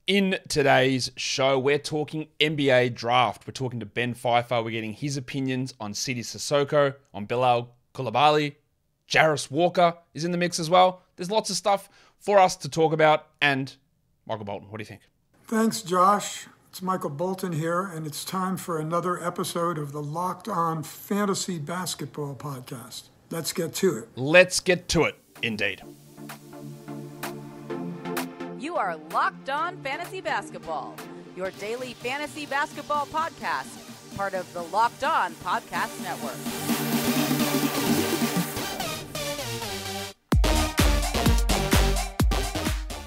In today's show, we're talking NBA draft. We're talking to Ben Pfeifer. We're getting his opinions on Sidy Cissoko, on Bilal Coulibaly. Jarace Walker is in the mix as well. There's lots of stuff for us to talk about. And Michael Bolton, what do you think? Thanks, Josh. It's Michael Bolton here, and it's time for another episode of the Locked On Fantasy Basketball Podcast. Let's get to it. Let's get to it, indeed. You are Locked On Fantasy Basketball, your daily fantasy basketball podcast, part of the Locked On Podcast Network.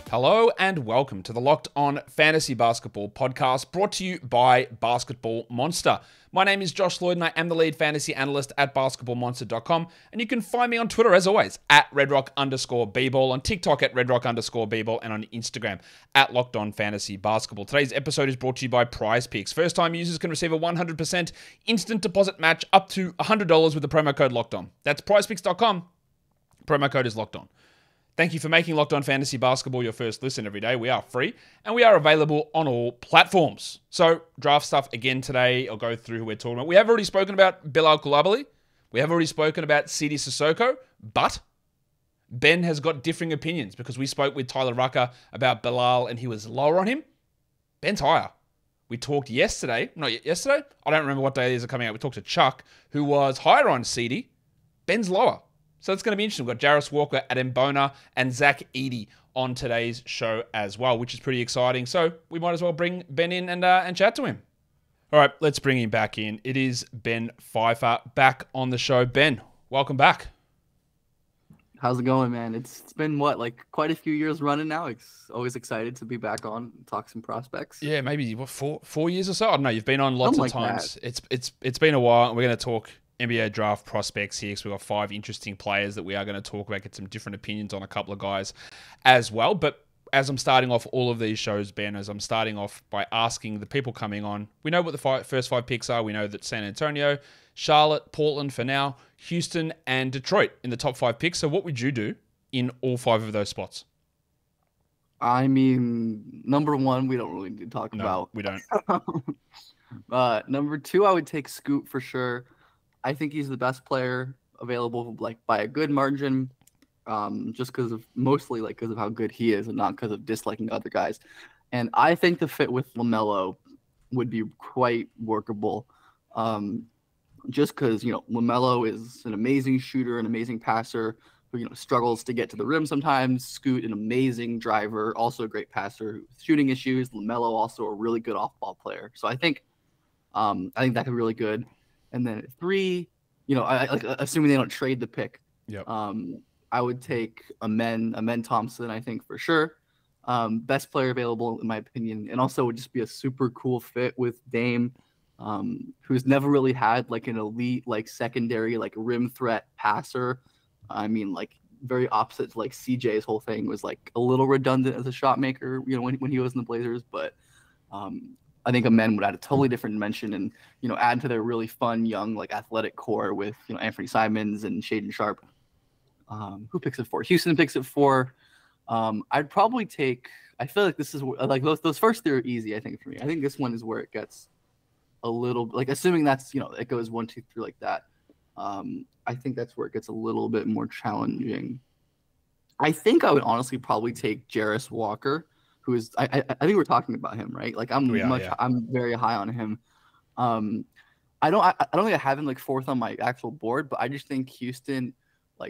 Hello and welcome to the Locked On Fantasy Basketball Podcast, brought to you by Basketball Monster. My name is Josh Lloyd and I am the lead fantasy analyst at basketballmonster.com, and you can find me on Twitter as always at redrock_bball, on TikTok at redrock_bball, and on Instagram at Locked On Fantasy Basketball. Today's episode is brought to you by Prize Picks. First time users can receive a 100% instant deposit match up to $100 with the promo code Locked On. That's prizepicks.com. Promo code is Locked On. Thank you for making Locked On Fantasy Basketball your first listen every day. We are free, and we are available on all platforms. So, draft stuff again today. I'll go through who we're talking about. We have already spoken about Bilal Coulibaly. We have already spoken about Sidy Cissoko, but Ben has got differing opinions because we spoke with Tyler Rucker about Bilal, and he was lower on him. Ben's higher. We talked yesterday. Not yesterday? I don't remember what day these are coming out. We talked to Chuck, who was higher on Sidy. Ben's lower. So it's going to be interesting. We've got Jarace Walker, Adem Bona, and Zach Edey on today's show as well, which is pretty exciting. So we might as well bring Ben in and chat to him. All right, let's bring him back in. It is Ben Pfeifer back on the show. Ben, welcome back. How's it going, man? It's been quite a few years running now. It's always excited to be back on and talk some prospects. Yeah, maybe four years or so. I don't know. You've been on lots of times. It's been a while, and we're going to talk NBA draft prospects here, because we've got 5 interesting players that we are going to talk about, get some different opinions on a couple of guys as well. But as I'm starting off all of these shows, Ben, as I'm starting off by asking the people coming on, we know what the first 5 picks are. We know that San Antonio, Charlotte, Portland for now, Houston, and Detroit in the top 5 picks. So what would you do in all 5 of those spots? I mean, number 1, we don't really need to talk about. We don't. Number 2, I would take Scoot for sure. I think he's the best player available, by a good margin, just mostly because of how good he is and not because of disliking other guys. And I think the fit with LaMelo would be quite workable, just because, LaMelo is an amazing shooter, an amazing passer who, struggles to get to the rim sometimes. Scoot, an amazing driver, also a great passer with shooting issues. LaMelo, also a really good off-ball player. So I think that could be really good. And then at 3, assuming they don't trade the pick, yep. I would take Amen Thompson, I think, for sure. Best player available, in my opinion. And also would just be a super cool fit with Dame, who's never really had, an elite, secondary, rim threat passer. I mean, very opposite to, CJ's whole thing was, a little redundant as a shot maker, when he was in the Blazers. But I think Amen would add a totally different dimension and, add to their really fun, young, athletic core with, Anthony Simons and Shaedon Sharpe. Who picks it 4? Houston picks it 4. I'd probably take, I feel like this is, those first 3 are easy, I think, for me. I think this one is where it gets a little, assuming that's, it goes 1, 2, 3 like that. I think that's where it gets a little bit more challenging. I think I would honestly probably take Jarace Walker, who is, I think we're talking about him, right? I'm very high on him. I don't think I have him 4th on my actual board, but I just think Houston,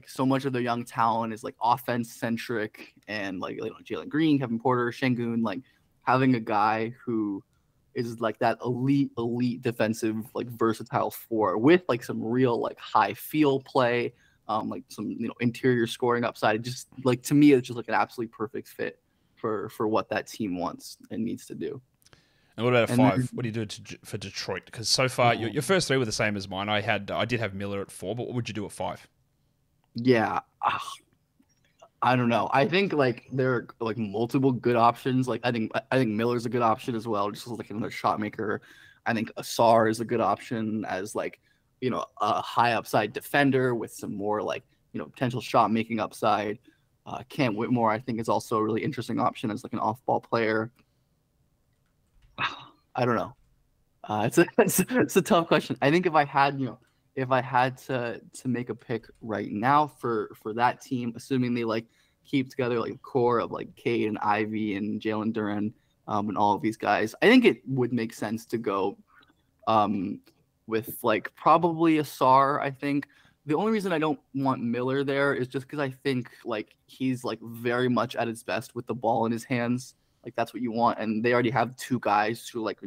so much of their young talent is offense centric, and Jalen Green, Kevin Porter, Şengün, having a guy who is that elite defensive, versatile 4 with some real high feel play, some interior scoring upside. It just to me, it's just an absolutely perfect fit for what that team wants and needs to do. And what about a 5? What do you do for Detroit? Because so far, your first 3 were the same as mine. I did have Miller at 4, but what would you do at 5? Yeah, I don't know. I think there are multiple good options. I think Miller's a good option as well, just another shot maker. I think Asar is a good option as a high upside defender with some more potential shot making upside. Cam Whitmore, I think, is also a really interesting option as an off-ball player. I don't know. It's a tough question. I think if I had to make a pick right now for that team, assuming they like keep together like a core of like Cade and Ivy and Jalen Duren, and all of these guys, I think it would make sense to go with like probably a Sar. I think the only reason I don't want Miller there is just because I think like he's like very much at his best with the ball in his hands. Like that's what you want, and they already have two guys who like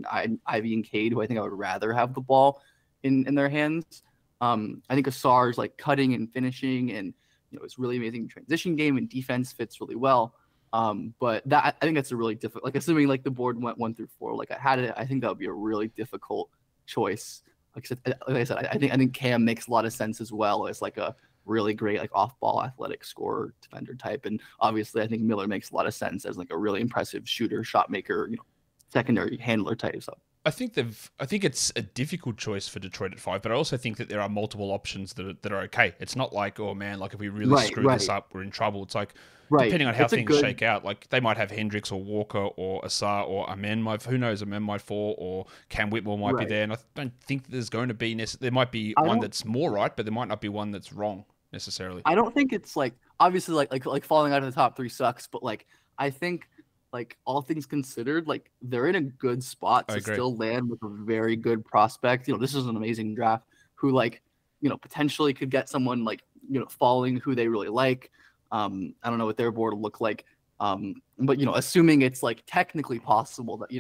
Ivy and Cade, who I think I would rather have the ball in their hands. I think Asar is like cutting and finishing, and it's really amazing transition game, and defense fits really well. But that I think that's a really difficult. Like assuming like the board went 1 through 4, like I had it, I think that would be a really difficult choice. Like I said, I think Cam makes a lot of sense as well as like a really great like off-ball athletic scorer defender type, and obviously I think Miller makes a lot of sense as like a really impressive shooter, shot maker, secondary handler type. So I think it's a difficult choice for Detroit at 5, but I also think that there are multiple options that are okay. It's not like, oh man, like if we really screw this up, we're in trouble. It's like depending on how things shake out, like they might have Hendricks or Walker or Asar or Amen. Who knows? Amen might fall, or Cam Whitmore might be there. And I don't think there's going to be there might be one that's more right, but there might not be one that's wrong necessarily. I don't think it's like obviously like falling out of the top 3 sucks, but like I think like all things considered, like they're in a good spot to still land with a very good prospect. This is an amazing draft who like, potentially could get someone like, falling who they really like. I don't know what their board will look like. But assuming it's like technically possible that,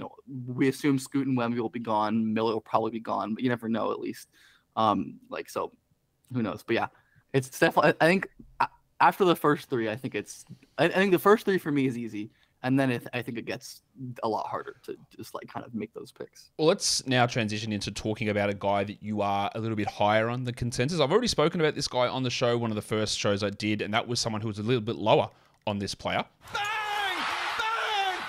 we assume Scoot and Wemby will be gone, Miller will probably be gone, but you never know at least. So who knows? But yeah, it's definitely, I think after the first 3, I think the first 3 for me is easy. And then I think it gets a lot harder to just like kind of make those picks. Well, let's now transition into talking about a guy that you are a little bit higher on the consensus. I've already spoken about this guy on the show, one of the first shows I did, and that was someone who was a little bit lower on this player. Bang! Bang!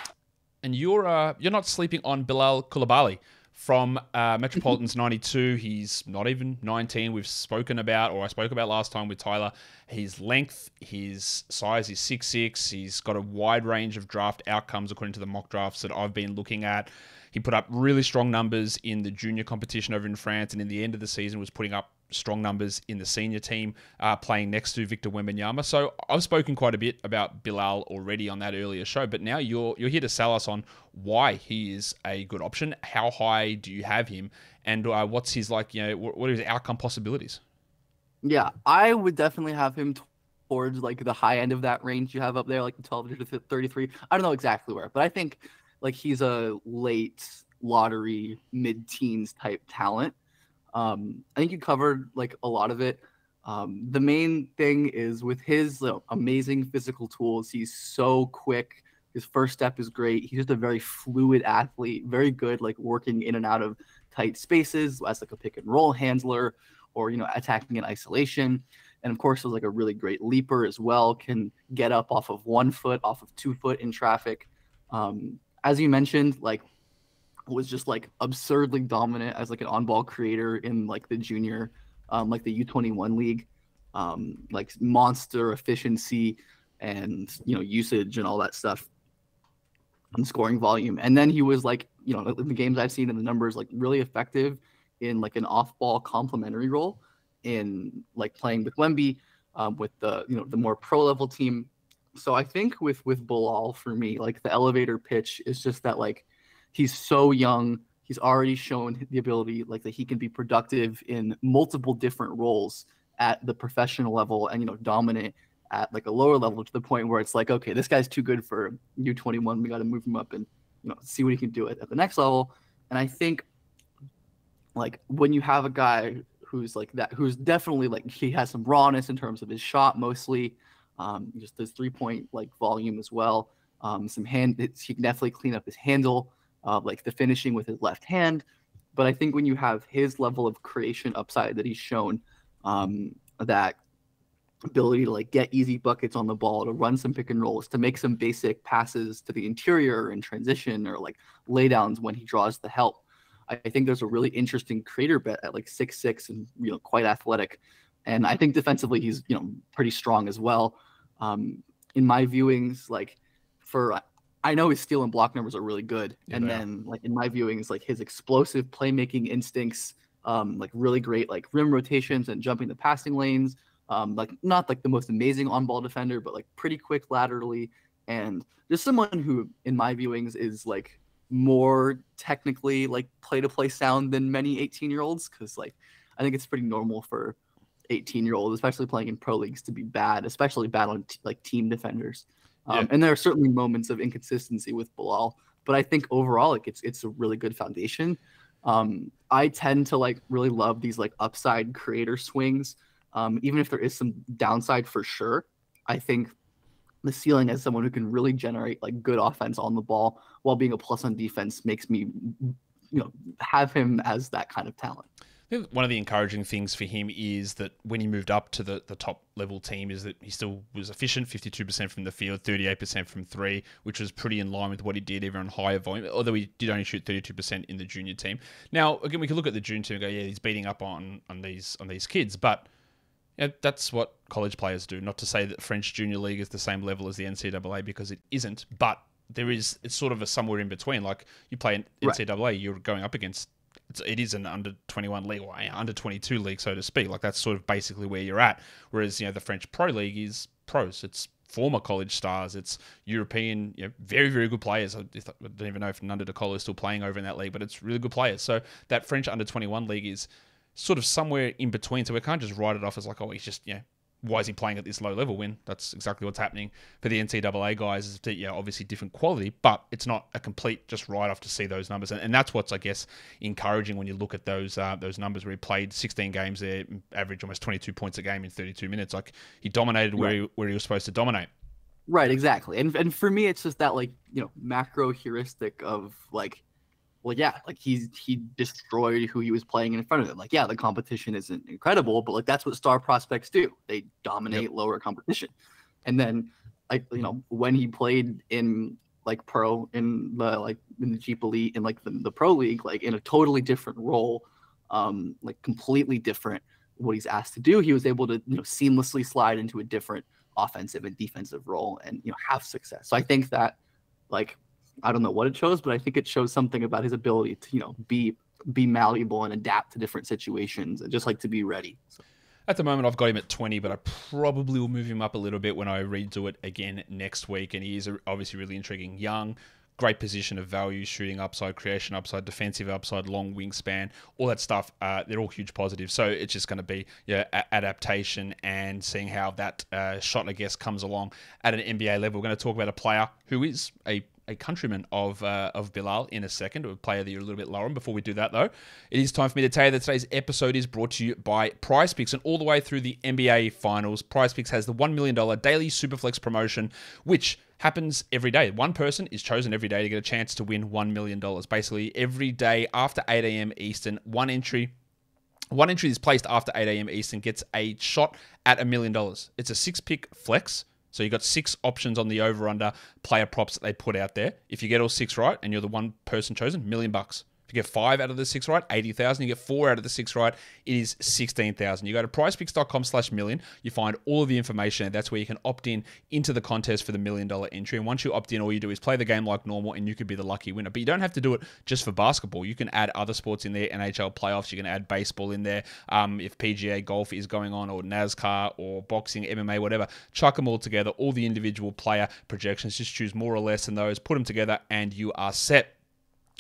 And you're not sleeping on Bilal Coulibaly from Metropolitans 92. He's not even 19. I spoke about last time with Tyler. His length, his size is 6'6". He's got a wide range of draft outcomes according to the mock drafts that I've been looking at. He put up really strong numbers in the junior competition over in France, and in the end of the season was putting up strong numbers in the senior team, playing next to Victor Wembanyama. So I've spoken quite a bit about Bilal already on that earlier show, but now you're here to sell us on why he is a good option. How high do you have him, and what's his what are his outcome possibilities? Yeah, I would definitely have him towards like the high end of that range you have up there, like the 12 to 33. I don't know exactly where, but I think like he's a late lottery, mid-teens type talent. I think you covered like a lot of it. The main thing is with his amazing physical tools, he's so quick. His first step is great. He's just a very fluid athlete, very good like working in and out of tight spaces as like a pick and roll handler, or attacking in isolation. And of course, he's like a really great leaper as well. Can get up off of 1 foot, off of 2 foot in traffic. As you mentioned, like was just like absurdly dominant as like an on-ball creator in like the junior, like the U21 league, like monster efficiency and usage and all that stuff and scoring volume. And then he was like, in the games I've seen in the numbers, like really effective in like an off-ball complementary role in like playing with Wemby, with the the more pro-level team. So I think with Bilal, for me, like the elevator pitch is just that like he's so young. He's already shown the ability like that he can be productive in multiple different roles at the professional level and dominant at like a lower level, to the point where it's like, okay, this guy's too good for U21. We got to move him up and see what he can do at the next level. And I think like when you have a guy who's like that, who's definitely like he has some rawness in terms of his shot, mostly just his 3-point like volume as well. He can definitely clean up his handle, like the finishing with his left hand. But I think when you have his level of creation upside that he's shown, that ability to like get easy buckets on the ball, to run some pick and rolls, to make some basic passes to the interior in transition, or like laydowns when he draws the help. I think there's a really interesting creator bet at like 6'6" and quite athletic. And I think defensively he's pretty strong as well. In my viewings, like I know his steal and block numbers are really good. Yeah, and then like in my viewings, like his explosive playmaking instincts, like really great like rim rotations and jumping the passing lanes. Like not like the most amazing on-ball defender, but like pretty quick laterally, and just someone who in my viewings is like more technically like play-to-play sound than many 18-year-olds, because like I think it's pretty normal for 18-year-olds, especially playing in pro leagues, to be bad, especially bad on like team defenders. And there are certainly moments of inconsistency with Bilal, but I think overall like it's a really good foundation. I tend to like really love these like upside creator swings, even if there is some downside for sure. I think the ceiling as someone who can really generate like good offense on the ball while being a plus on defense makes me, have him as that kind of talent. I think one of the encouraging things for him is that when he moved up to the top level team is that he still was efficient, 52% from the field, 38% from three, which was pretty in line with what he did even on higher volume, although he did only shoot 32% in the junior team. Now, again, we can look at the junior team and go, yeah, he's beating up on these kids, but that's what college players do. Not to say that French Junior League is the same level as the NCAA, because it isn't, but it's sort of a somewhere in between. Like you play in NCAA, you're going up against, it is an under 21 league or under 22 league, so to speak. Like that's sort of basically where you're at. Whereas, the French Pro League is pros. It's former college stars. It's European, very, very good players. I don't even know if Nando De Colo is still playing over in that league, but it's really good players. So that French under 21 league is sort of somewhere in between. So we can't just write it off as like, oh, he's just, why is he playing at this low level, when that's exactly what's happening for the NCAA guys. Is that, obviously different quality, but it's not a complete just write off to see those numbers. And that's what's, I guess, encouraging when you look at those numbers where he played 16 games there, averaged almost 22 points a game in 32 minutes. Like he dominated where he was supposed to dominate. Right, exactly. And for me, it's just that like, macro heuristic of like, well, yeah, like he destroyed who he was playing in front of him. Like, yeah, the competition isn't incredible, but like that's what star prospects do. They dominate lower competition. And then, like, when he played in like pro in the Jeep Elite in like the pro league, like in a totally different role, like completely different what he's asked to do, he was able to seamlessly slide into a different offensive and defensive role and have success. So I think that like, I don't know what it shows, but I think it shows something about his ability to, be malleable and adapt to different situations and just like to be ready. So. At the moment, I've got him at 20, but I probably will move him up a little bit when I redo it again next week. And he is obviously really intriguing. Young, great position of value, shooting upside, creation upside, defensive upside, long wingspan, all that stuff. They're all huge positives. So it's just going to be adaptation and seeing how that shot, I guess, comes along at an NBA level. We're going to talk about a player who is a countryman of Bilal in a second, a player that you're a little bit lower on. Before we do that, though, it is time for me to tell you that today's episode is brought to you by PrizePicks. And all the way through the NBA Finals, PrizePicks has the $1 million daily Superflex promotion, which happens every day. One person is chosen every day to get a chance to win $1 million. Basically, every day after 8 a.m. Eastern, one entry is placed after 8 a.m. Eastern gets a shot at $1 million. It's a 6-pick flex. So you've got 6 options on the over-under player props that they put out there. If you get all 6 right and you're the one person chosen, $1 million. If you get 5 out of the 6 right, 80,000. You get 4 out of the 6 right, it is 16,000. You go to prizepicks.com/million. You find all of the information. That's where you can opt into the contest for the $1 million entry. And once you opt in, all you do is play the game like normal, and you could be the lucky winner. But you don't have to do it just for basketball. You can add other sports in there, NHL playoffs. You can add baseball in there. If PGA golf is going on, or NASCAR, or boxing, MMA, whatever, chuck them all together. All the individual player projections. Just choose more or less than those. Put them together, and you are set.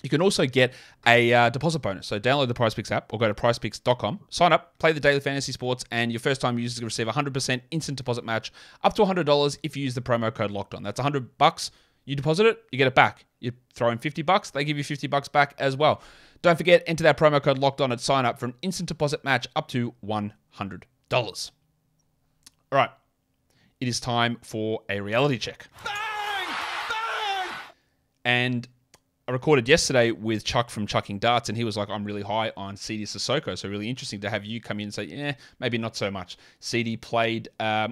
You can also get a deposit bonus. So download the PrizePicks app or go to prizepicks.com, sign up, play the daily fantasy sports, and your first-time users will receive a 100% instant deposit match up to $100 if you use the promo code LOCKEDON. That's $100. You deposit it, you get it back. You throw in $50, they give you $50 back as well. Don't forget, enter that promo code LOCKEDON at sign up for an instant deposit match up to $100. All right, it is time for a reality check. Bang! Bang! And I recorded yesterday with Chuck from Chucking Darts, and he was like, I'm really high on Sidy Cissoko, so really interesting to have you come in and say, maybe not so much. Sidy played a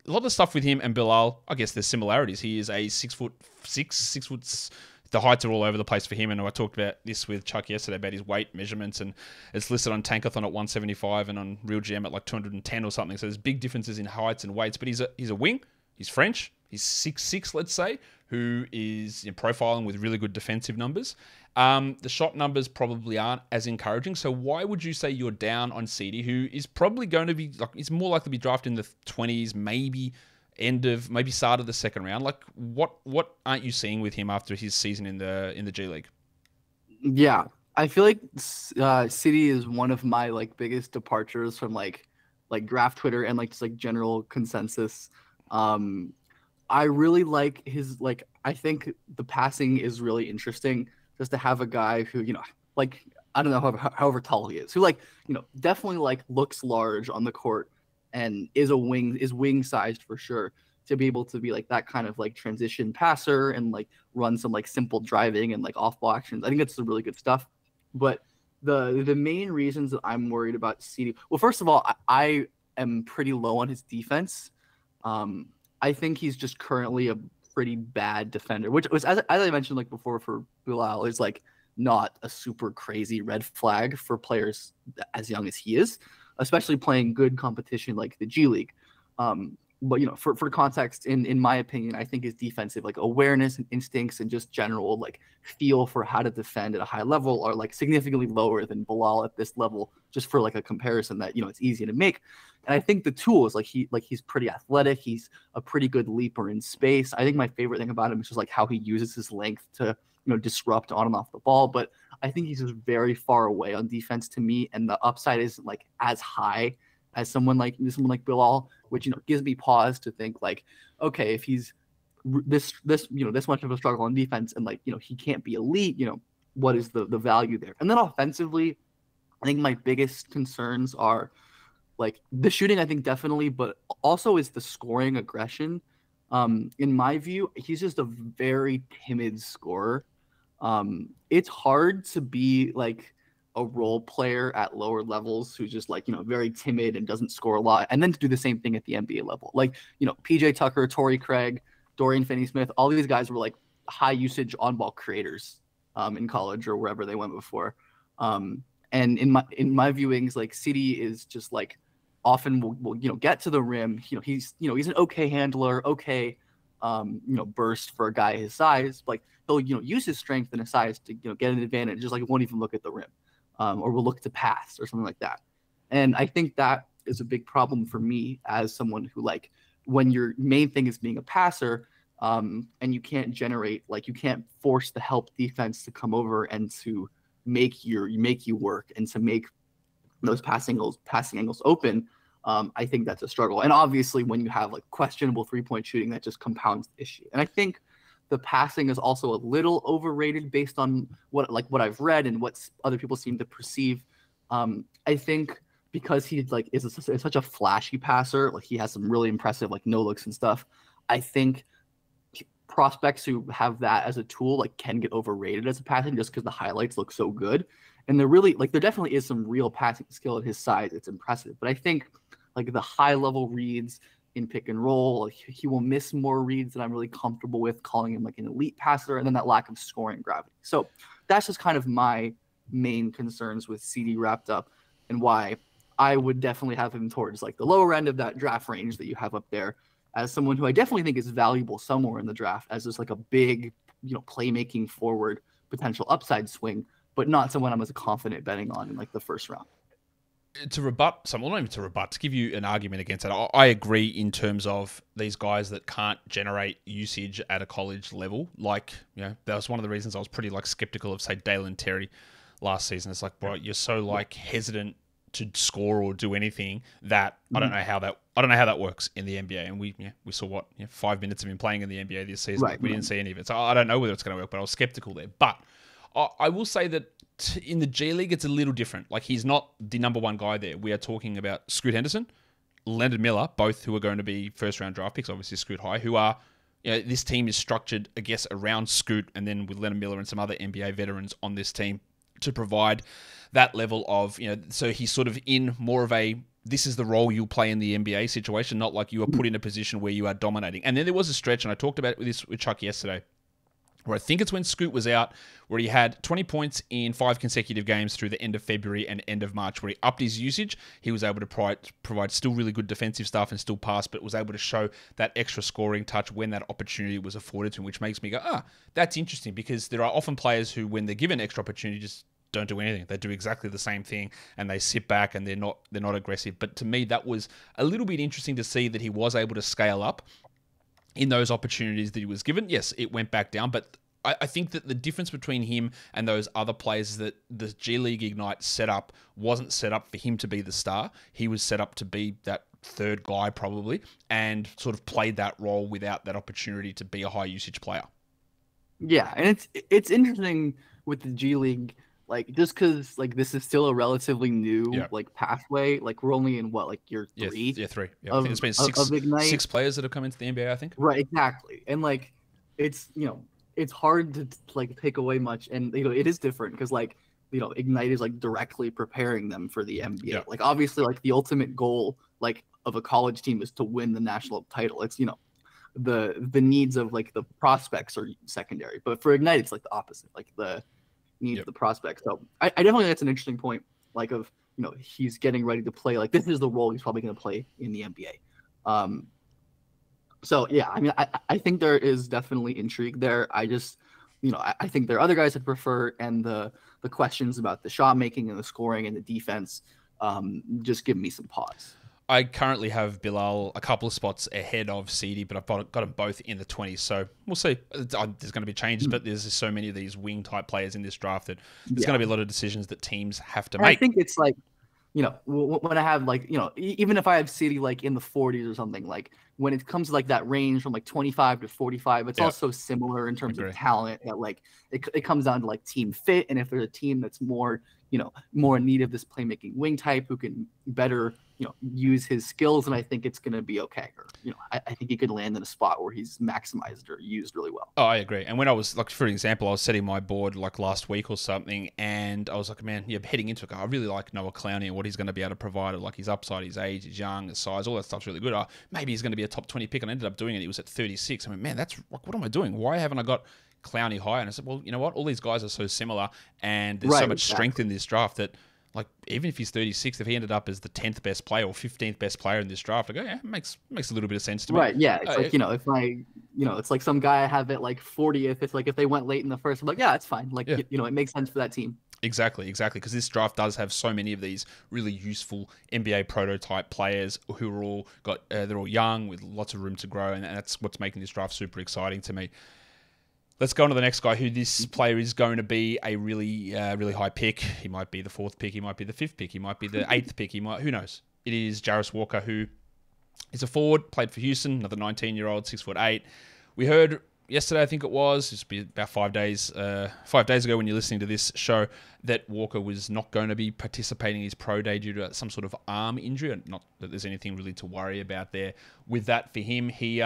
lot of stuff with him and Bilal. I guess there's similarities. He is a 6'6". The heights are all over the place for him, and I talked about this with Chuck yesterday about his weight measurements, and it's listed on Tankathon at 175 and on Real GM at like 210 or something. So there's big differences in heights and weights, but he's a wing. He's French. He's 6'6", let's say. who is profiling with really good defensive numbers. The shot numbers probably aren't as encouraging. So why would you say you're down on Sidy, who is probably going to be is more likely to be drafted in the 20s, maybe start of the second round? Like, what aren't you seeing with him after his season in the G League? Yeah, I feel like Sidy is one of my biggest departures from draft Twitter and just general consensus. I really like his I think the passing is really interesting, just to have a guy who I don't know however tall he is, who definitely looks large on the court and is wing sized for sure, to be able to be that kind of transition passer and run some simple driving and off ball actions. I think that's some really good stuff. But the main reasons that I'm worried about Sidy, well, first of all, I am pretty low on his defense. I think he's just currently a pretty bad defender, which was, as I mentioned before for Bilal, is not a super crazy red flag for players as young as he is, especially playing good competition like the G League. But for context, in my opinion, I think his defensive awareness and instincts and just general feel for how to defend at a high level are significantly lower than Bilal at this level, just for a comparison that it's easy to make. And I think the tools he's pretty athletic, he's a pretty good leaper in space. I think my favorite thing about him is just how he uses his length to disrupt on and off the ball. But I think he's just very far away on defense to me, and the upside isn't as high as someone like Bilal, which gives me pause to think okay, if he's this much of a struggle on defense and he can't be elite, what is the value there? And then offensively, I think my biggest concerns are the shooting, I think definitely, but also is the scoring aggression. In my view, he's just a very timid scorer. It's hard to be a role player at lower levels who's just very timid and doesn't score a lot, and then to do the same thing at the NBA level. PJ Tucker, Torrey Craig, Dorian Finney-Smith, all these guys were high usage on ball creators in college or wherever they went before. And in my viewings, Sidy is just often will get to the rim. He's an okay handler, okay burst for a guy his size. He'll use his strength and his size to get an advantage, just won't even look at the rim. Or will look to pass or something like that. And I think that is a big problem for me as someone who when your main thing is being a passer, and you can't generate, you can't force the help defense to come over and to make you work and to make those passing angles open. I think that's a struggle. And obviously when you have questionable 3-point shooting, that just compounds the issue. And I think the passing is also a little overrated based on what I've read and what other people seem to perceive. I think because he is such a flashy passer, he has some really impressive no looks and stuff. I think prospects who have that as a tool can get overrated as a passing just because the highlights look so good. And there definitely is some real passing skill at his size. It's impressive. But I think the high level reads in pick and roll, he will miss more reads that I'm really comfortable with calling him an elite passer, and then that lack of scoring gravity. So that's just kind of my main concerns with Sidy wrapped up, and why I would definitely have him towards the lower end of that draft range that you have up there, as someone who I definitely think is valuable somewhere in the draft as just a big playmaking forward potential upside swing, but not someone I'm as confident betting on in the first round. To rebut someone, not even to rebut, to give you an argument against it, I agree in terms of these guys that can't generate usage at a college level. That was one of the reasons I was pretty skeptical of, say, Dalen Terry last season. It's bro, you're so hesitant to score or do anything that I don't know how that works in the NBA. And we saw 5 minutes of him playing in the NBA this season. Right. We didn't see any of it, so I don't know whether it's going to work. But I was skeptical there. But I will say that in the G League, it's a little different. He's not the number one guy there. We are talking about Scoot Henderson, Leonard Miller, both who are going to be first-round draft picks, obviously Scoot high, who are, this team is structured, I guess, around Scoot and then with Leonard Miller and some other NBA veterans on this team to provide that level of, so he's sort of in more of a, this is the role you'll play in the NBA situation, not you are put in a position where you are dominating. And then there was a stretch, and I talked about this with Chuck yesterday, where I think it's when Scoot was out, where he had 20 points in 5 consecutive games through the end of February and end of March, where he upped his usage. He was able to provide still really good defensive stuff and still pass, but was able to show that extra scoring touch when that opportunity was afforded to him, which makes me go, that's interesting, because there are often players who, when they're given extra opportunity, just don't do anything. They do exactly the same thing and they sit back and they're not aggressive. But to me, that was a little bit interesting to see that he was able to scale up in those opportunities that he was given. Yes, it went back down, but I think that the difference between him and those other players is that the G League Ignite setup wasn't set up for him to be the star. He was set up to be that third guy probably, and sort of played that role without that opportunity to be a high usage player. Yeah, and it's interesting with the G League, like, just because like this is still a relatively new like pathway. Like, we're only in year 3? Yeah, 3. Yeah, I think it's been six players that have come into the NBA, I think. Right, exactly. And like, it's it's hard to like take away much, and it is different because like Ignite is like directly preparing them for the NBA. Yeah. Like, obviously, like the ultimate goal like of a college team is to win the national title. It's the needs of like the prospects are secondary, but for Ignite it's like the opposite, like the needs of the prospects. So I definitely think that's an interesting point, like of he's getting ready to play, like this is the role he's probably going to play in the NBA. So yeah, I mean, I think there is definitely intrigue there. I just I think there are other guys I'd prefer, and the questions about the shot making and the scoring and the defense just give me some pause. I currently have Bilal a couple of spots ahead of Sidy, but I've got them both in the 20s. So we'll see. There's going to be changes, but there's so many of these wing type players in this draft that there's going to be a lot of decisions that teams have to make. I think it's like, when I have like, even if I have Sidy like in the 40s or something, like when it comes to like that range from like 25 to 45, it's also similar in terms of talent, that like it comes down to like team fit. And if there's a team that's more in need of this playmaking wing type who can better use his skills, and I think it's going to be okay. Or I think he could land in a spot where he's maximized or used really well. Oh, I agree. And when I was like, for example, I was setting my board like last week or something, and I was like, man, heading into it, I really like Noah Clowney and what he's going to be able to provide. Like his upside, his age, his young, his size, all that stuff's really good. Maybe he's going to be a top 20 pick, and I ended up doing it. He was at 36. I mean, man, that's like, what am I doing? Why haven't I got Clowney high? And I said, well, you know what? All these guys are so similar, and there's so much strength in this draft that, like, even if he's 36, if he ended up as the 10th best player or 15th best player in this draft, I go, it makes a little bit of sense to me. Right, yeah. It's like, it's like some guy I have at like 40th. It's like if they went late in the first, I'm like, yeah, it's fine. Like, it makes sense for that team. Exactly. Because this draft does have so many of these really useful NBA prototype players who are all they're all young with lots of room to grow, and that's what's making this draft super exciting to me. Let's go on to the next guy, who this player is going to be a really, really high pick. He might be the 4th pick. He might be the 5th pick. He might be the 8th pick. Who knows? It is Jarace Walker, who is a forward, played for Houston, another 19-year-old, 6'8". We heard yesterday, I think it was, just be about 5 days ago when you're listening to this show, that Walker was not going to be participating in his pro day due to some sort of arm injury. Not that there's anything really to worry about there with that for him. He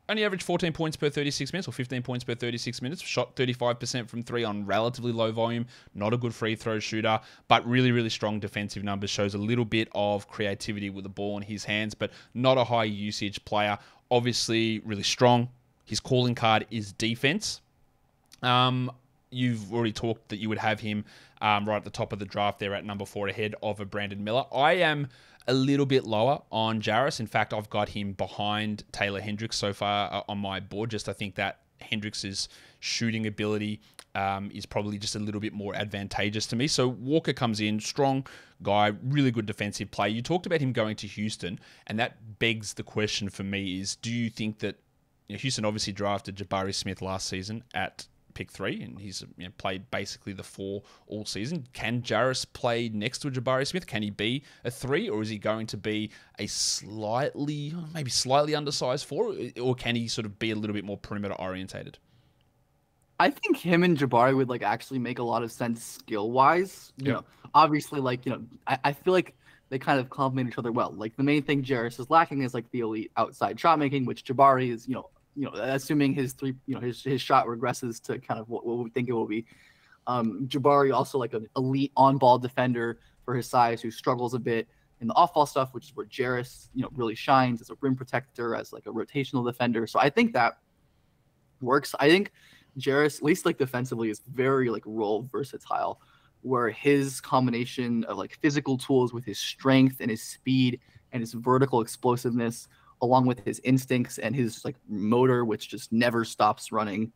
only averaged 14 points per 36 minutes or 15 points per 36 minutes, shot 35% from 3 on relatively low volume, not a good free throw shooter, but really, really strong defensive numbers, shows a little bit of creativity with the ball in his hands, but not a high usage player. Obviously, really strong. His calling card is defense. You've already talked that you would have him right at the top of the draft there at number 4 ahead of a Brandon Miller. I am a little bit lower on Jarace. In fact, I've got him behind Taylor Hendricks so far on my board. I think that Hendricks' shooting ability is probably just a little bit more advantageous to me. So Walker comes in, strong guy, really good defensive play. You talked about him going to Houston, and that begs the question for me is, do you think that Houston obviously drafted Jabari Smith last season at pick 3, and he's played basically the 4 all season. Can Jarace play next to Jabari Smith? Can he be a 3, or is he going to be a maybe slightly undersized 4, or can he sort of be a little bit more perimeter orientated? I think him and Jabari would like actually make a lot of sense skill wise. Obviously, like I feel like they kind of complement each other well. Like the main thing Jarace is lacking is like the elite outside shot making, which Jabari is assuming his his shot regresses to kind of what we think it will be. Jabari also like an elite on-ball defender for his size, who struggles a bit in the off-ball stuff, which is where Jarace really shines as a rim protector, as like a rotational defender. So I think that works. I think Jarace, at least like defensively, is very like role versatile, where his combination of like physical tools with his strength and his speed and his vertical explosiveness, along with his instincts and his like motor, which just never stops running,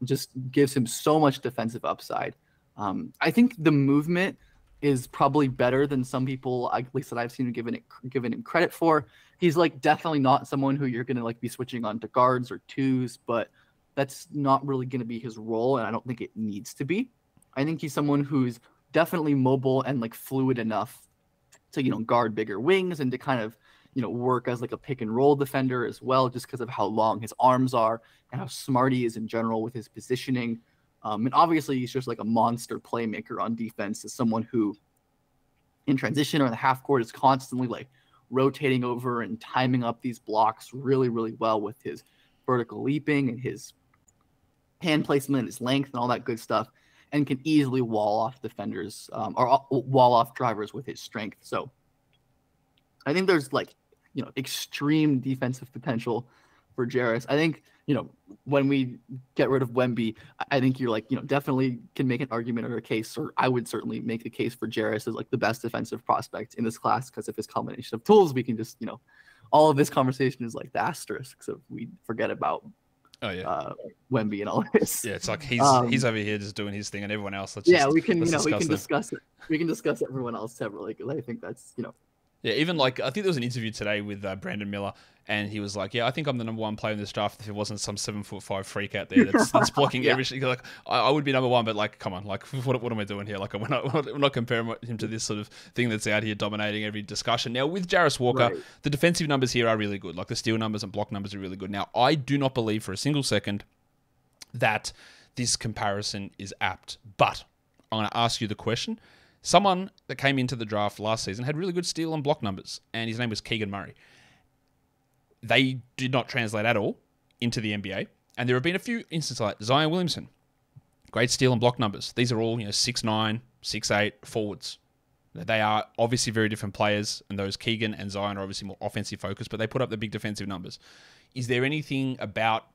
just gives him so much defensive upside. I think the movement is probably better than some people, at least that I've seen given him credit for. He's like definitely not someone who you're gonna like be switching on to guards or twos, but that's not really gonna be his role, and I don't think it needs to be. I think he's someone who's definitely mobile and like fluid enough to, guard bigger wings and to kind of, work as like a pick and roll defender as well, just because of how long his arms are and how smart he is in general with his positioning. And obviously he's just like a monster playmaker on defense, as someone who in transition or in the half court is constantly like rotating over and timing up these blocks really, really well with his vertical leaping and his hand placement, his length and all that good stuff, and can easily wall off defenders or wall off drivers with his strength. So I think there's like, extreme defensive potential for Jarace. I think, when we get rid of Wemby, I think you're like, definitely can make an argument or a case, or I would certainly make a case for Jarace as like the best defensive prospect in this class because of his combination of tools. We can just, all of this conversation is like the asterisk, so we forget about Wemby and all this. Yeah, it's like he's over here just doing his thing, and everyone else. We can discuss it. We can discuss everyone else separately because I think that's Yeah, even like I think there was an interview today with Brandon Miller, and he was like, "Yeah, I think I'm the number one player in this draft. If it wasn't some 7'5" freak out there that's blocking everything, like I would be number one." But like, come on, like what am I doing here? Like we're not comparing him to this sort of thing that's out here dominating every discussion. Now with Jarace Walker, the defensive numbers here are really good. Like the steal numbers and block numbers are really good. Now I do not believe for a single second that this comparison is apt, but I'm going to ask you the question. Someone that came into the draft last season had really good steal and block numbers, and his name was Keegan Murray. They did not translate at all into the NBA, and there have been a few instances like Zion Williamson. Great steal and block numbers. These are all 6'9", 6'8" forwards. They are obviously very different players, and those Keegan and Zion are obviously more offensive focused, but they put up the big defensive numbers. Is there anything about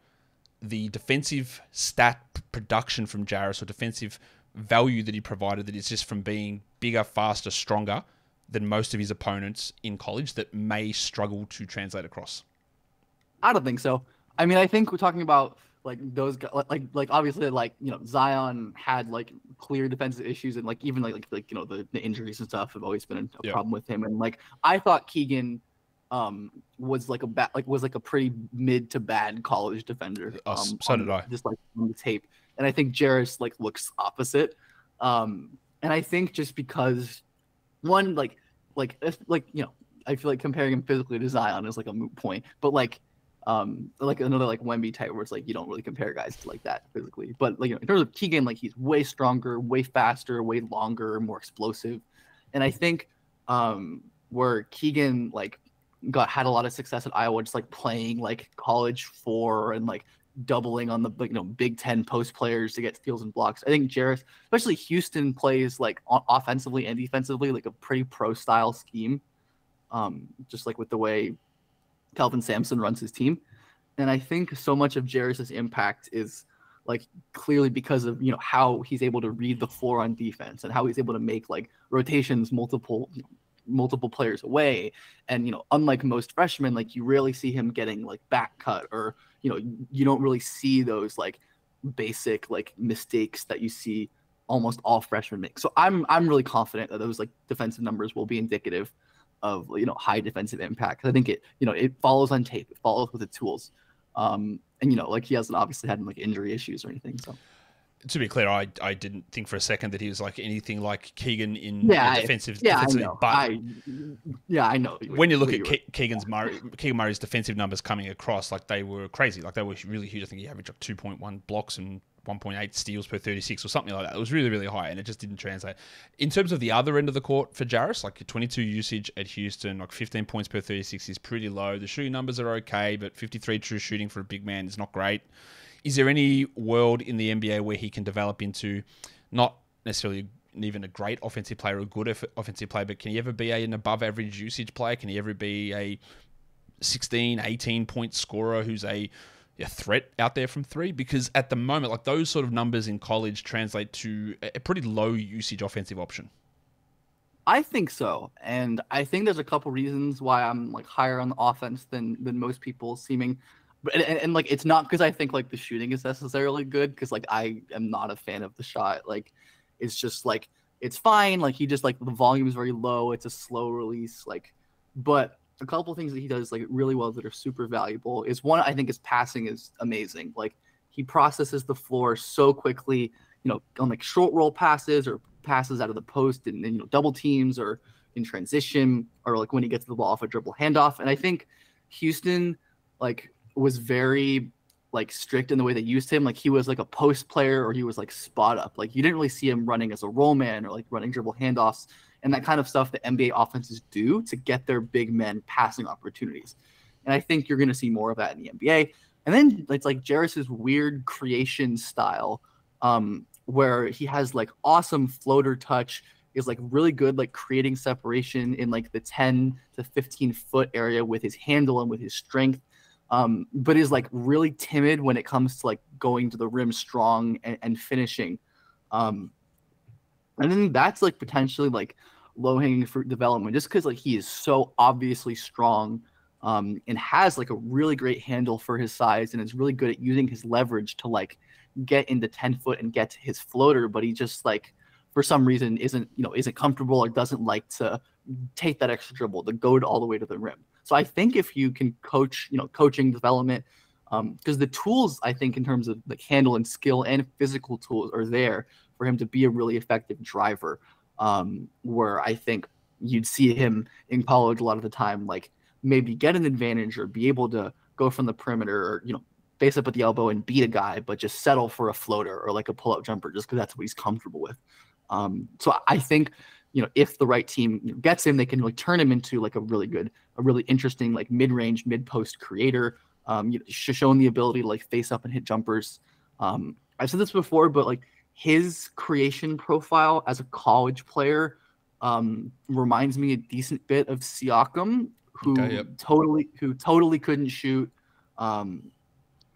the defensive stat production from Jarace or defensive value that he provided that is just from being bigger, faster, stronger than most of his opponents in college that may struggle to translate across? I don't think so. I mean, I think we're talking about like those guys, like obviously like Zion had like clear defensive issues, and like even like the injuries and stuff have always been a problem with him. And like I thought Keegan was like a pretty mid to bad college defender. So did I. Just like on the tape. And I think Jarace like looks opposite. And I think just because one, I feel like comparing him physically to Zion is like a moot point, but like another like Wemby type where it's like, you don't really compare guys to like that physically, but like, in terms of Keegan, like he's way stronger, way faster, way longer, more explosive. And I think, where Keegan like had a lot of success at Iowa, just like playing like college 4 and like doubling on the Big Ten post players to get steals and blocks. I think Jarace, especially Houston, plays like offensively and defensively like a pretty pro style scheme, just like with the way Kelvin Sampson runs his team. And I think so much of Jarace's impact is like clearly because of how he's able to read the floor on defense and how he's able to make like rotations multiple players away. And unlike most freshmen, like you rarely see him getting like back cut, or you don't really see those like basic like mistakes that you see almost all freshmen make. So I'm really confident that those like defensive numbers will be indicative of high defensive impact. I think it follows on tape, it follows with the tools, and like he hasn't obviously had like injury issues or anything. So to be clear, I didn't think for a second that he was like anything like Keegan in defensive. I know. But I know. When you look at Keegan Murray's defensive numbers coming across, like they were crazy. Like they were really huge. I think he averaged like 2.1 blocks and 1.8 steals per 36 or something like that. It was really, really high, and it just didn't translate. In terms of the other end of the court for Jarace, like 22 usage at Houston, like 15 points per 36 is pretty low. The shooting numbers are okay, but 53 true shooting for a big man is not great. Is there any world in the NBA where he can develop into not necessarily even a great offensive player or a good offensive player, but can he ever be an above average usage player? Can he ever be a 16, 18 point scorer who's a threat out there from three? Because at the moment, like those sort of numbers in college translate to a pretty low usage offensive option. I think so, and I think there's a couple reasons why I'm like higher on the offense than most people seeming. But and like it's not because I think like the shooting is necessarily good, because like I am not a fan of the shot. Like it's just like it's fine. Like he just like the volume is very low. It's a slow release. Like, but a couple of things that he does like really well that are super valuable is one, I think his passing is amazing. Like he processes the floor so quickly, on like short roll passes or passes out of the post and double teams or in transition, or like when he gets the ball off a dribble handoff. And I think Houston like was very like strict in the way they used him. Like he was like a post player, or he was like spot up. Like you didn't really see him running as a roll man or like running dribble handoffs and that kind of stuff that NBA offenses do to get their big men passing opportunities. And I think you're going to see more of that in the NBA. And then it's like Jarace's weird creation style, where he has like awesome floater touch, is like really good like creating separation in like the 10 to 15 foot area with his handle and with his strength, but is like really timid when it comes to like going to the rim strong and finishing. And then that's like potentially like low hanging fruit development, just because like he is so obviously strong, and has like a really great handle for his size and is really good at using his leverage to like get into 10 foot and get to his floater. But he just like for some reason isn't comfortable or doesn't like to take that extra dribble to go all the way to the rim. So I think if you can coach, coaching development, because the tools I think in terms of like handle and skill and physical tools are there for him to be a really effective driver, where I think you'd see him in college a lot of the time like maybe get an advantage or be able to go from the perimeter or face up at the elbow and beat a guy, but just settle for a floater or like a pull-up jumper just because that's what he's comfortable with. So I think, if the right team gets him, they can like turn him into like a really interesting like mid-range, mid-post creator, showing the ability to like face up and hit jumpers. I've said this before, but like his creation profile as a college player reminds me a decent bit of Siakam, who totally couldn't shoot.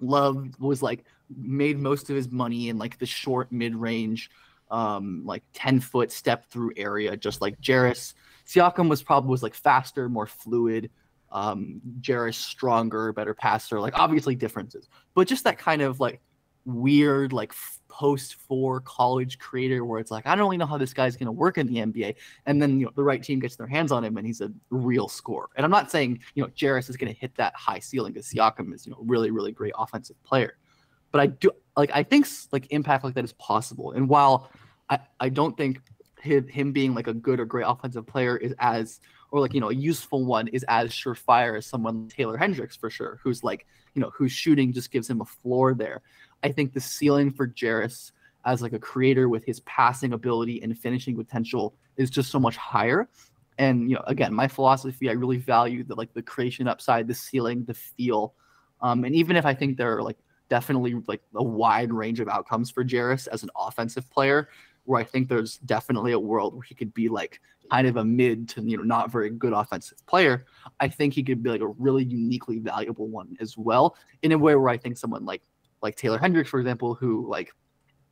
Love was like made most of his money in like the short mid-range, like 10-foot step through area, just like Jarace. Siakam was like faster, more fluid. Jarace stronger, better passer, like obviously differences, but just that kind of like weird like post-4 college creator where it's like I don't really know how this guy's going to work in the NBA, and then the right team gets their hands on him and he's a real scorer. And I'm not saying Jarace is going to hit that high ceiling because Siakam is really really great offensive player, but I think like impact like that is possible. And while I don't think him being like a good or great offensive player is as, or like a useful one is as surefire as someone like Taylor Hendricks for sure, who's like whose shooting just gives him a floor there. I think the ceiling for Jarace as like a creator with his passing ability and finishing potential is just so much higher. And again, my philosophy, I really value the creation upside, the ceiling, the feel. And even if I think there are like definitely like a wide range of outcomes for Jarace as an offensive player, where I think there's definitely a world where he could be like kind of a mid to not very good offensive player, I think he could be like a really uniquely valuable one as well, in a way where I think someone like Taylor Hendricks, for example, who like,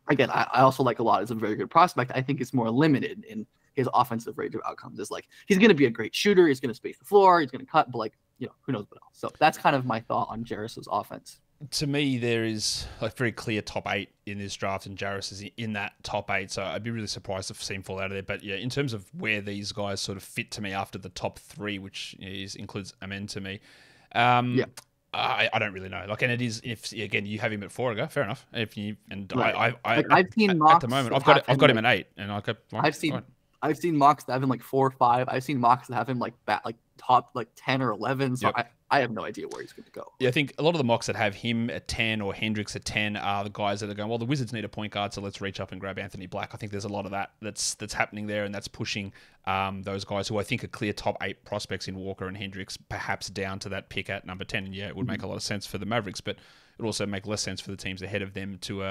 again, I also like a lot as a very good prospect, I think is more limited in his offensive range of outcomes. Is like he's going to be a great shooter, he's going to space the floor, he's going to cut, but like who knows what else. So that's kind of my thought on Jarace's offense. To me, there is a very clear top 8 in this draft, and Jarace is in that top 8, so I'd be really surprised to see him fall out of there. But yeah, in terms of where these guys sort of fit to me after the top 3, which includes Amen to me, I don't really know. Like, and it is, if again you have him at 4, I go fair enough. If you and right. I've seen mocks at the moment, I've got him at 8, and I've seen mocks that have him like 4 or 5. I've seen mocks that have him like top like 10 or 11. So I have no idea where he's going to go. Yeah, I think a lot of the mocks that have him at 10 or Hendricks at 10 are the guys that are going, well, the Wizards need a point guard, so let's reach up and grab Anthony Black. I think there's a lot of that's happening there, and that's pushing those guys who I think are clear top 8 prospects in Walker and Hendricks, perhaps down to that pick at number 10. And yeah, it would make a lot of sense for the Mavericks, but it would also make less sense for the teams ahead of them to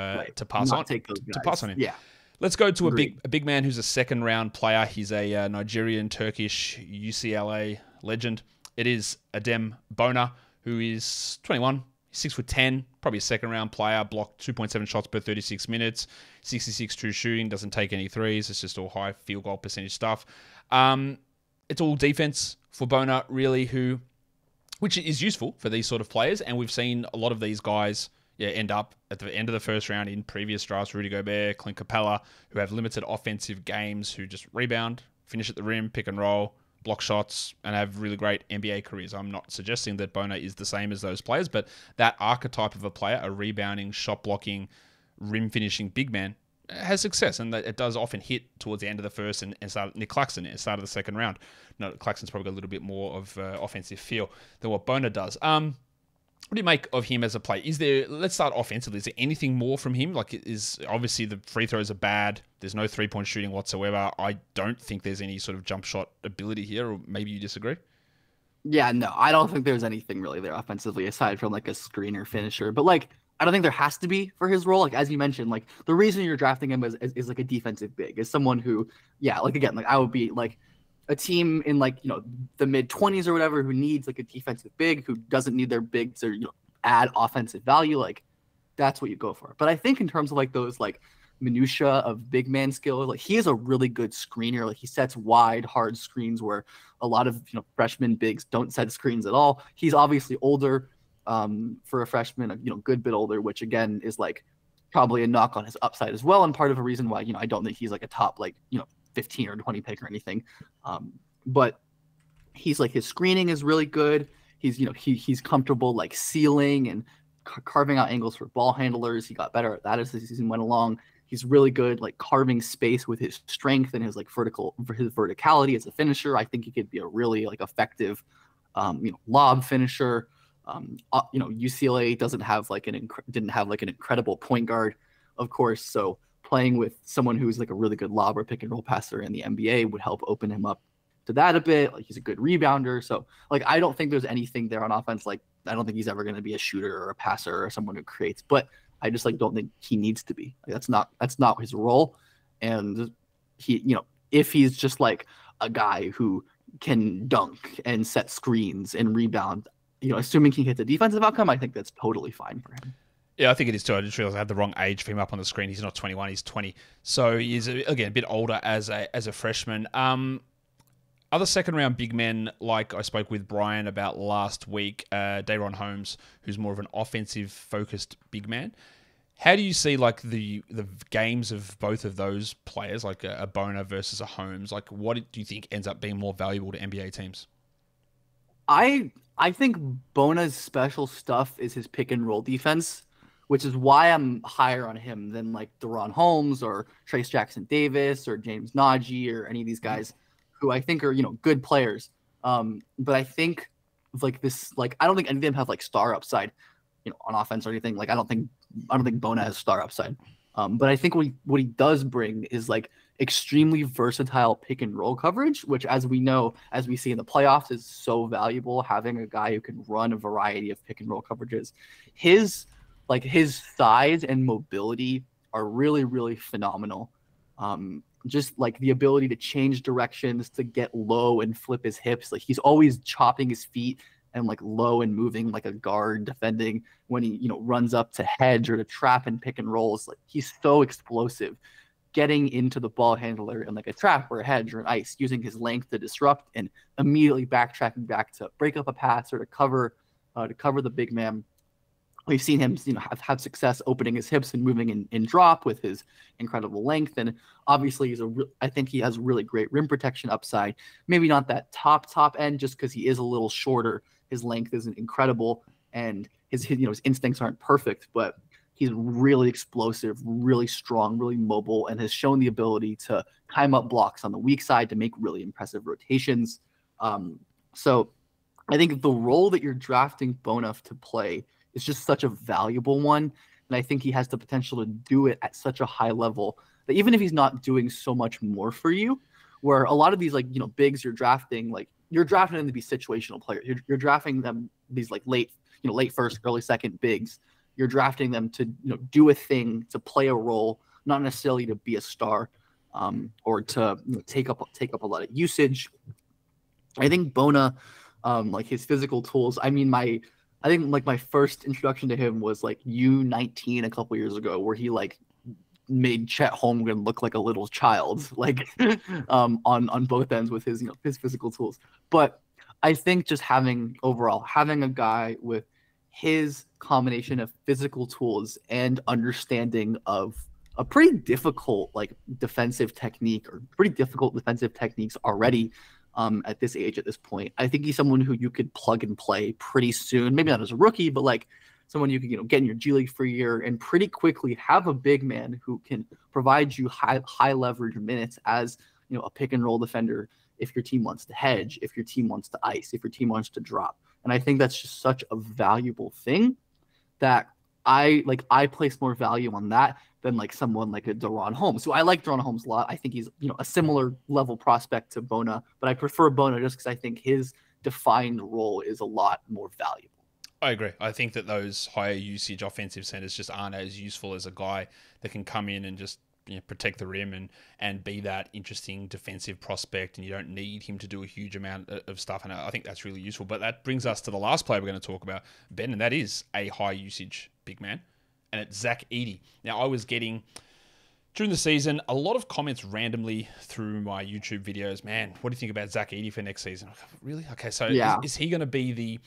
pass on him. Yeah. Let's go to a big man who's a second-round player. He's a Nigerian, Turkish, UCLA legend. It is Adem Bona, who is 21. 6'10", probably a second-round player, blocked 2.7 shots per 36 minutes, 66 true shooting, doesn't take any threes. It's just all high field goal percentage stuff. It's all defense for Bona, really, which is useful for these sort of players. And we've seen a lot of these guys end up at the end of the first round in previous drafts. Rudy Gobert, Clint Capella, who have limited offensive games, who just rebound, finish at the rim, pick and roll, block shots, and have really great NBA careers. I'm not suggesting that Bona is the same as those players, but that archetype of a player, a rebounding, shot blocking, rim finishing big man, has success, and it does often hit towards the end of the first and start Nick Claxton at the start of the second round. No, Claxton's probably got a little bit more of offensive feel than what Bona does. What do you make of him as a player? Let's start offensively. Is there anything more from him? Obviously the free throws are bad. There's no 3-point shooting whatsoever. I don't think there's any sort of jump shot ability here, or maybe you disagree? Yeah, no, I don't think there's anything really there offensively aside from like a screener finisher. But like, I don't think there has to be for his role. Like, as you mentioned, like the reason you're drafting him is like a defensive big, is someone who, yeah, like again, like I would be like a team in like, the mid-20s or whatever who needs like a defensive big, who doesn't need their big to, add offensive value. Like that's what you go for. But I think in terms of like those like minutia of big man skill, like he is a really good screener. Like he sets wide, hard screens where a lot of, freshman bigs don't set screens at all. He's obviously older for a freshman, a good bit older, which again is like probably a knock on his upside as well. And part of a reason why, I don't think he's like a top, 15 or 20 pick or anything. But he's like, his screening is really good. He's, he's comfortable like sealing and carving out angles for ball handlers. He got better at that as the season went along. He's really good like carving space with his strength and his verticality as a finisher. I think he could be a really like effective, lob finisher. UCLA didn't have like an incredible point guard, of course. So playing with someone who's like a really good lob or pick and roll passer in the NBA would help open him up to that a bit. Like he's a good rebounder. So like, I don't think there's anything there on offense. Like, I don't think he's ever going to be a shooter or a passer or someone who creates, but I just like, don't think he needs to be. Like, that's not his role. And he, if he's just like a guy who can dunk and set screens and rebound, assuming he hits a defensive outcome, I think that's totally fine for him. Yeah, I think it is too. I just realized I had the wrong age for him up on the screen. He's not 21, he's 20. So he's, again, a bit older as a freshman. Other second-round big men, like I spoke with Brian about last week, Day'Ron Holmes, who's more of an offensive-focused big man. How do you see like the games of both of those players, like a Bona versus a Holmes? Like, what do you think ends up being more valuable to NBA teams? I think Bona's special stuff is his pick and roll defense, which is why I'm higher on him than like Day'Ron Holmes or Trayce Jackson-Davis or James Nagy or any of these guys who I think are, good players. But I think like this, like, I don't think any of them have like star upside, on offense or anything. Like, I don't think Bona has star upside. But I think what he does bring is like extremely versatile pick and roll coverage, which, as we know, as we see in the playoffs, is so valuable. Having a guy who can run a variety of pick and roll coverages, his size and mobility are really, really phenomenal. Just like the ability to change directions, to get low and flip his hips. Like he's always chopping his feet and like low and moving like a guard defending when he, runs up to hedge or to trap and pick and rolls. Like he's so explosive, getting into the ball handler and like a trap or a hedge or an ice, using his length to disrupt and immediately backtracking back to break up a pass or to cover the big man. We've seen him, have success opening his hips and moving in drop with his incredible length. And obviously I think he has really great rim protection upside. Maybe not that top end, just because he is a little shorter. His length isn't incredible and his instincts aren't perfect, but he's really explosive, really strong, really mobile, and has shown the ability to time up blocks on the weak side to make really impressive rotations. So I think the role that you're drafting Bona to play is just such a valuable one. And I think he has the potential to do it at such a high level that even if he's not doing so much more for you, where a lot of these bigs you're drafting them to be situational players. You're drafting them, these like late first, early second bigs. You're drafting them to do a thing, to play a role, not necessarily to be a star, or to take up a lot of usage. I think Bona, like his physical tools. I mean, I think like my first introduction to him was like U19 a couple years ago, where he like made Chet Holmgren look like a little child, like on both ends with his his physical tools. But I think just having a guy with his combination of physical tools and understanding of a pretty difficult like defensive technique or pretty difficult defensive techniques already at this age, at this point. I think he's someone who you could plug and play pretty soon, maybe not as a rookie, but like someone you could get in your G League for a year and pretty quickly have a big man who can provide you high leverage minutes as a pick and roll defender if your team wants to hedge, if your team wants to ice, if your team wants to drop. And I think that's just such a valuable thing that I place more value on that than like someone like a Deron Holmes. So I like Deron Holmes a lot. I think he's a similar level prospect to Bona, but I prefer Bona just because I think his defined role is a lot more valuable. I agree. I think that those higher usage offensive centers just aren't as useful as a guy that can come in and just protect the rim and be that interesting defensive prospect, and you don't need him to do a huge amount of stuff. And I think that's really useful. But that brings us to the last player we're going to talk about, Ben, and that is a high usage big man, and it's Zach Edey. Now, I was getting, during the season, a lot of comments randomly through my YouTube videos. Man, what do you think about Zach Edey for next season? Really? Okay, so yeah. Is he going to be the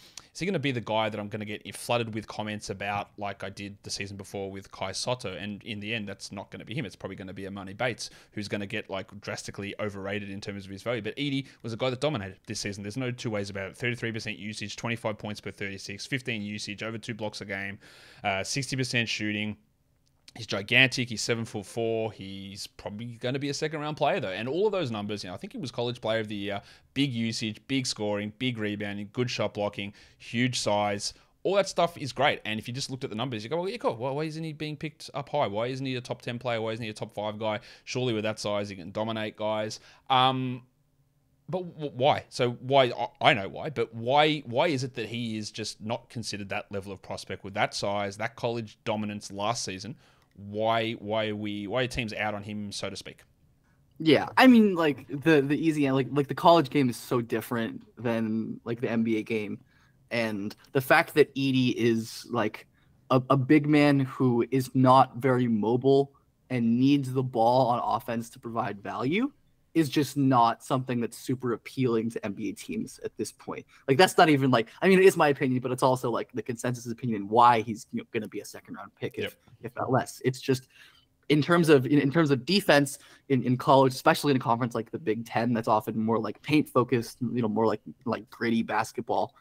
guy that I'm going to get flooded with comments about, like I did the season before with Kai Sotto? And in the end, that's not going to be him. It's probably going to be a Money Bates who's going to get like drastically overrated in terms of his value. But Edey was a guy that dominated this season. There's no two ways about it. 33% usage, 25 points per 36, 15 usage, over 2 blocks a game, 60% shooting. He's gigantic. He's 7'4". He's probably going to be a second-round player, though. And all of those numbers, I think he was College Player of the Year. Big usage, big scoring, big rebounding, good shot blocking, huge size. All that stuff is great. And if you just looked at the numbers, you go, well, yeah, cool. Well, why isn't he being picked up high? Why isn't he a top 10 player? Why isn't he a top 5 guy? Surely with that size, he can dominate guys. But why? So why? I know why, but why is it that he is just not considered that level of prospect with that size, that college dominance last season? Why are teams out on him, so to speak? Yeah, I mean, like the easy like the college game is so different than like the NBA game, and the fact that Edey is like a big man who is not very mobile and needs the ball on offense to provide value is just not something that's super appealing to NBA teams at this point. Like that's not even like, I mean, it is my opinion, but it's also like the consensus opinion why he's going to be a second round pick if not less. It's just in terms of defense in college, especially in a conference like the Big Ten, that's often more like paint focused, more like gritty basketball.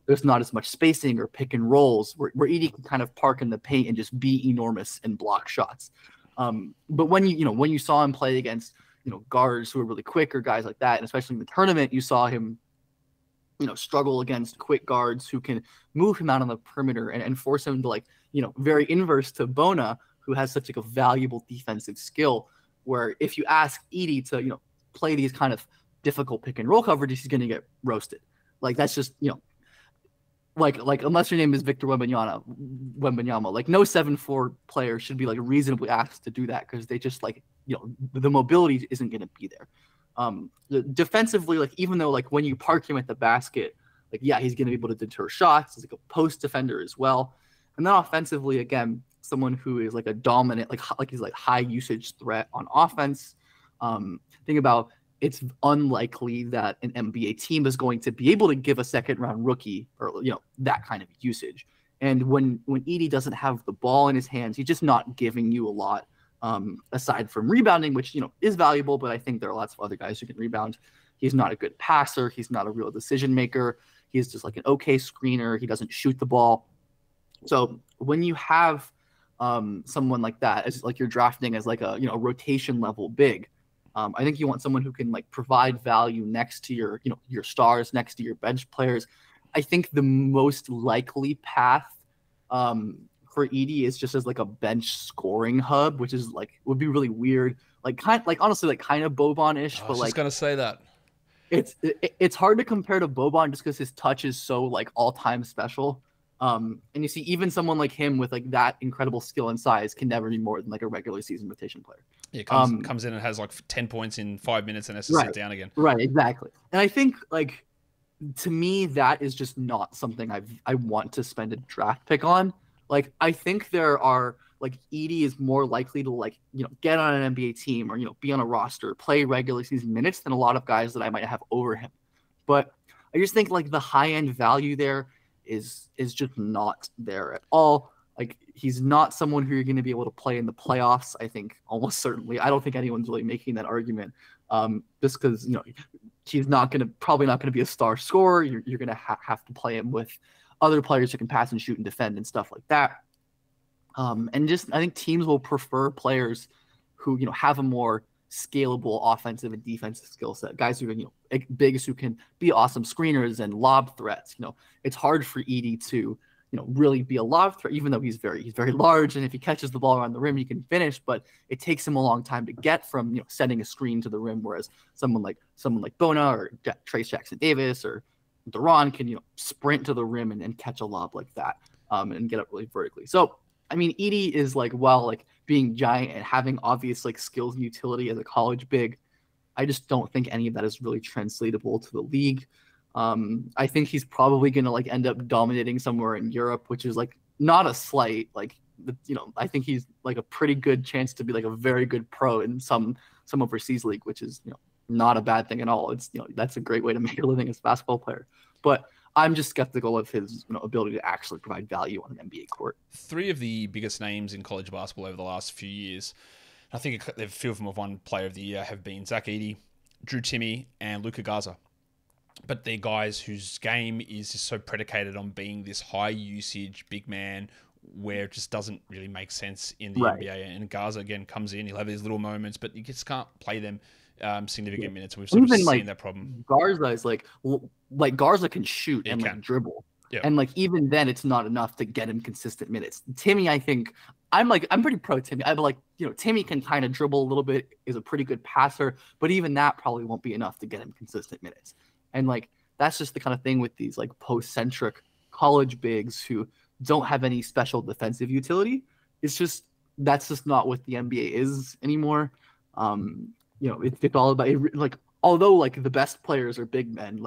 There's not as much spacing or pick and rolls where Edey can kind of park in the paint and just be enormous and block shots. But when you saw him play against guards who are really quick or guys like that, and especially in the tournament, you saw him, struggle against quick guards who can move him out on the perimeter and force him to very inverse to Bona, who has such like a valuable defensive skill, where if you ask Edey to, play these kind of difficult pick and roll coverages, he's going to get roasted. Like that's just, like unless your name is Victor Wembanyama, like no 7'4" player should be like reasonably asked to do that because they just like, the mobility isn't going to be there. Defensively, like even though like when you park him at the basket, like yeah, he's going to be able to deter shots. He's like a post defender as well. And then offensively, again, someone who is like a dominant, like he's like high usage threat on offense. Think about, it's unlikely that an NBA team is going to be able to give a second round rookie or that kind of usage. And when Edey doesn't have the ball in his hands, he's just not giving you a lot. Aside from rebounding, which is valuable, but I think there are lots of other guys who can rebound. He's not a good passer. He's not a real decision maker. He's just like an okay screener. He doesn't shoot the ball. So when you have someone like that, as like you're drafting as like a rotation level big, I think you want someone who can like provide value next to your your stars, next to your bench players. I think the most likely path for Edey is just as like a bench scoring hub, which is like would be really weird, honestly kind of Boban-ish. I was just gonna say that it's hard to compare to Boban just because his touch is so like all time special. And you see even someone like him with like that incredible skill and size can never be more than like a regular season rotation player. Yeah, comes in and has like 10 points in 5 minutes and has to sit down again. Right, exactly. And I think like to me, that is just not something I want to spend a draft pick on. Like, I think there are, like, Edey is more likely to, like, get on an NBA team or, be on a roster, play regular season minutes than a lot of guys that I might have over him. But I just think, like, the high-end value there is just not there at all. Like, he's not someone who you're going to be able to play in the playoffs, I think, almost certainly. I don't think anyone's really making that argument, just because, he's probably not going to be a star scorer. You're going to have to play him with other players who can pass and shoot and defend and stuff like that. And just, I think teams will prefer players who, have a more scalable offensive and defensive skill set. Guys who are, bigs who can be awesome screeners and lob threats. It's hard for Edey to, really be a lob threat, even though he's very large. And if he catches the ball around the rim, he can finish, but it takes him a long time to get from, setting a screen to the rim. Whereas someone like Bona or Trayce Jackson-Davis or Duran can, sprint to the rim and catch a lob like that, and get up really vertically. So, I mean, Edey is being giant and having obvious skills and utility as a college big. I just don't think any of that is really translatable to the league. I think he's probably going to end up dominating somewhere in Europe, which is not a slight. I think he's a pretty good chance to be a very good pro in some overseas league, which is not a bad thing at all. It's that's a great way to make a living as a basketball player. But I'm just skeptical of his ability to actually provide value on an NBA court. Three of the biggest names in college basketball over the last few years, I think a few of them have won Player of the Year, have been Zach Edey, Drew Timme, and Luka Garza. But they're guys whose game is just so predicated on being this high usage big man, where it just doesn't really make sense in the NBA. And Garza again comes in, he'll have these little moments, but you just can't play them significant minutes. And we've sort of seen that problem. Garza is Garza can shoot and dribble. Yeah. And even then it's not enough to get him consistent minutes. Timme, I think I'm pretty pro Timme. I'm Timme can kind of dribble a little bit, is a pretty good passer, but even that probably won't be enough to get him consistent minutes. And that's just the kind of thing with these post-centric college bigs who don't have any special defensive utility. That's just not what the NBA is anymore. It's all about although the best players are big men,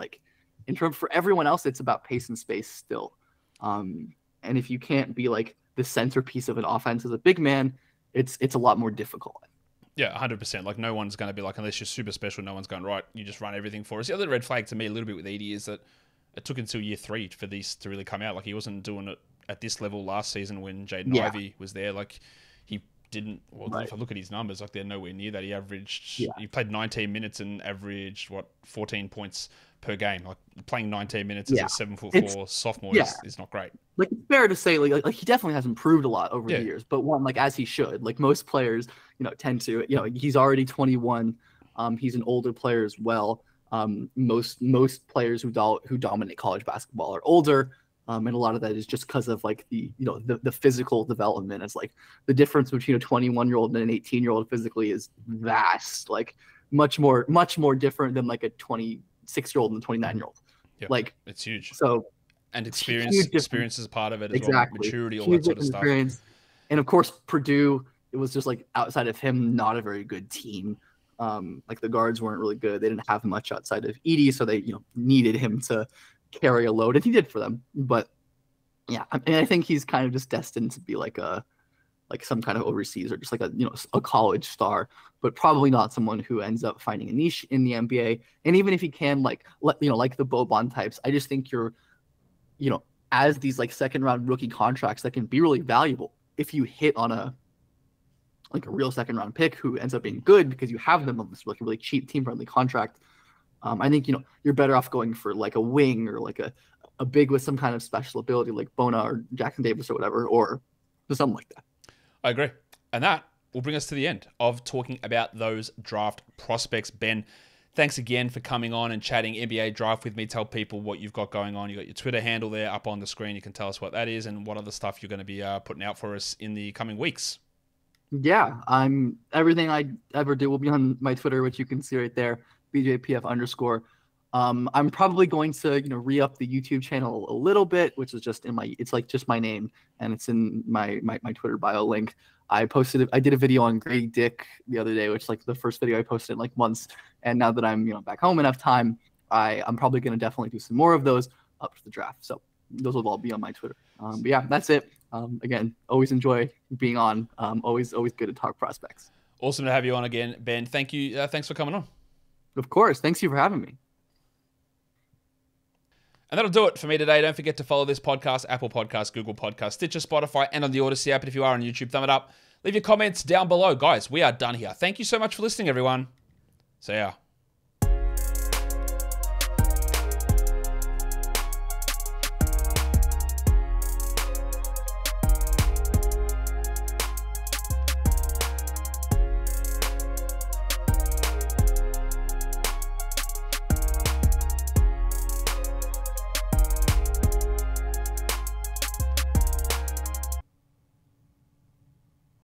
in terms for everyone else, it's about pace and space still. And if you can't be the centerpiece of an offense as a big man, it's a lot more difficult. Yeah, 100%. No one's going to be unless you're super special, no one's going, right, you just run everything for us. The other red flag to me a little bit with Edey is that it took until year 3 for these to really come out. He wasn't doing it at this level last season when Jaden Ivey was there. He didn't, if I look at his numbers, they're nowhere near that. He averaged, he played 19 minutes and averaged, 14 points per game. Playing 19 minutes as a 7'4" sophomore is not great. It's fair to say, he definitely has improved a lot over the years, but as he should. Most players, tend to, he's already 21. He's an older player as well. Most players who dominate college basketball are older. And a lot of that is just because of the physical development. It's the difference between a 21-year-old and an 18-year-old physically is vast, much more different than a 26-year-old and a 29-year-old. Yeah, it's huge. So, and experience is part of it as well. Maturity, all that sort of stuff. And of course, Purdue, it was just outside of him, not a very good team. The guards weren't really good. They didn't have much outside of Edey, so they needed him to carry a load, and he did for them. But yeah, I think he's kind of just destined to be some kind of overseas or just a college star, but probably not someone who ends up finding a niche in the NBA. And even if he can, the Boban types, I just think you're, as these second round rookie contracts that can be really valuable if you hit on a real second round pick who ends up being good because you have them on this really cheap team friendly contract. I think you're better off going for a wing or a big with some kind of special ability like Bona or Jackson Davis or whatever, or something like that. I agree. And that will bring us to the end of talking about those draft prospects. Ben, thanks again for coming on and chatting NBA draft with me. Tell people what you've got going on. You got your Twitter handle there up on the screen. You can tell us what that is and what other stuff you're going to be putting out for us in the coming weeks. Yeah, everything I ever do will be on my Twitter, which you can see right there, BJPF_. I'm probably going to, re-up the YouTube channel a little bit, which is just it's just my name, and it's in my Twitter bio link. I did a video on Grady Dick the other day, which the first video I posted in months. And now that I'm, back home and have time, I'm probably going to definitely do some more of those up to the draft. So those will all be on my Twitter. But yeah, that's it. Again, always enjoy being on. Always good to talk prospects. Awesome to have you on again, Ben. Thank you. Thanks for coming on. Of course. Thanks you for having me. And that'll do it for me today. Don't forget to follow this podcast, Apple Podcasts, Google Podcasts, Stitcher, Spotify, and on the Odyssey app. And if you are on YouTube, thumb it up. Leave your comments down below. Guys, we are done here. Thank you so much for listening, everyone. See ya.